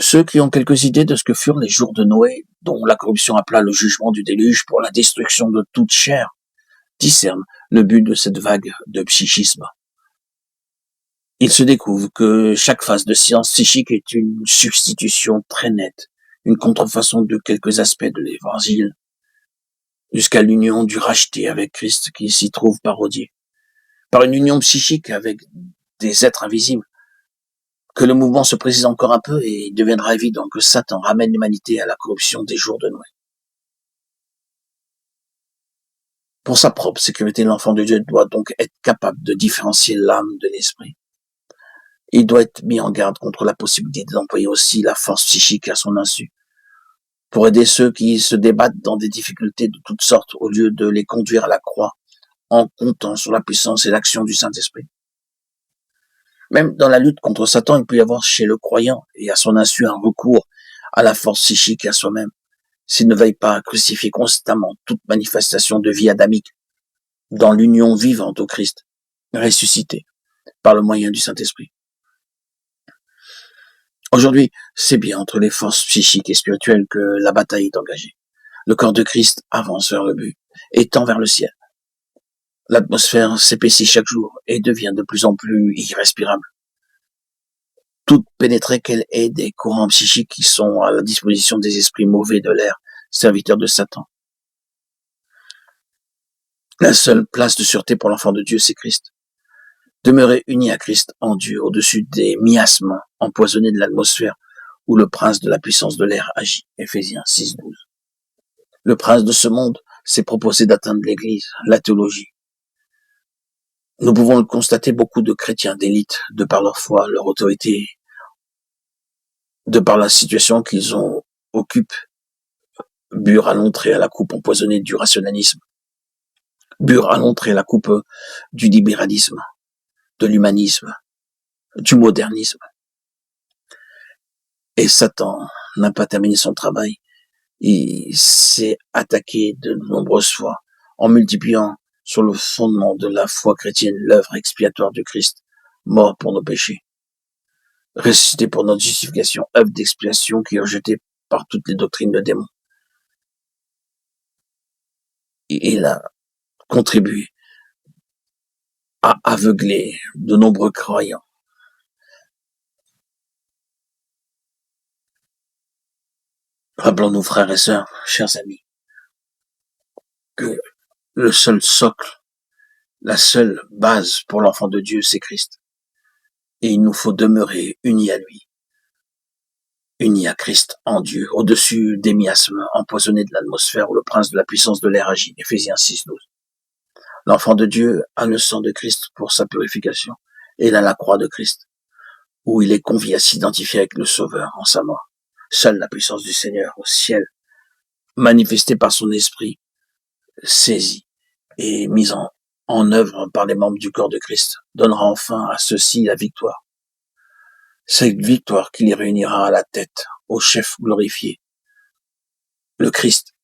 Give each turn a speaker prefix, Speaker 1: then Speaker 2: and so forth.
Speaker 1: Ceux qui ont quelques idées de ce que furent les jours de Noé, dont la corruption appela le jugement du déluge pour la destruction de toute chair, discernent le but de cette vague de psychisme. Il se découvre que chaque phase de science psychique est une substitution très nette, une contrefaçon de quelques aspects de l'évangile, jusqu'à l'union du racheté avec Christ qui s'y trouve parodié, par une union psychique avec des êtres invisibles, que le mouvement se précise encore un peu et il deviendra évident que Satan ramène l'humanité à la corruption des jours de Noé. Pour sa propre sécurité, l'enfant de Dieu doit donc être capable de différencier l'âme de l'esprit. Il doit être mis en garde contre la possibilité d'employer aussi la force psychique à son insu, pour aider ceux qui se débattent dans des difficultés de toutes sortes au lieu de les conduire à la croix en comptant sur la puissance et l'action du Saint-Esprit. Même dans la lutte contre Satan, il peut y avoir chez le croyant et à son insu un recours à la force psychique et à soi-même, s'il ne veille pas à crucifier constamment toute manifestation de vie adamique dans l'union vivante au Christ, ressuscité par le moyen du Saint-Esprit. Aujourd'hui, c'est bien entre les forces psychiques et spirituelles que la bataille est engagée. Le corps de Christ avance vers le but et tend vers le ciel. L'atmosphère s'épaissit chaque jour et devient de plus en plus irrespirable. Toute pénétrée qu'elle ait des courants psychiques qui sont à la disposition des esprits mauvais de l'air, serviteurs de Satan. La seule place de sûreté pour l'enfant de Dieu, c'est Christ. Demeurer uni à Christ en Dieu au-dessus des miasmes empoisonnés de l'atmosphère où le prince de la puissance de l'air agit. Éphésiens 6:12. Le prince de ce monde s'est proposé d'atteindre l'Église, la théologie. Nous pouvons le constater, beaucoup de chrétiens d'élite, de par leur foi, leur autorité, de par la situation qu'ils occupent, burent à l'entrée à la coupe empoisonnée du rationalisme, burent à l'entrée à la coupe du libéralisme, de l'humanisme, du modernisme. Et Satan n'a pas terminé son travail. Il s'est attaqué de nombreuses fois en multipliant sur le fondement de la foi chrétienne l'œuvre expiatoire du Christ, mort pour nos péchés, ressuscité pour notre justification, œuvre d'expiation qui est rejetée par toutes les doctrines de démons. Il a contribué à aveugler de nombreux croyants. Rappelons-nous, frères et sœurs, chers amis, que le seul socle, la seule base pour l'enfant de Dieu, c'est Christ. Et il nous faut demeurer unis à lui, unis à Christ en Dieu, au-dessus des miasmes empoisonnés de l'atmosphère où le prince de la puissance de l'air agit. Éphésiens 6:12. L'enfant de Dieu a le sang de Christ pour sa purification, et il a la croix de Christ, où il est convié à s'identifier avec le Sauveur en sa mort. Seule la puissance du Seigneur au ciel, manifestée par son esprit, saisie et mise en œuvre par les membres du corps de Christ, donnera enfin à ceux-ci la victoire. Cette victoire qui les réunira à la tête, au chef glorifié, le Christ,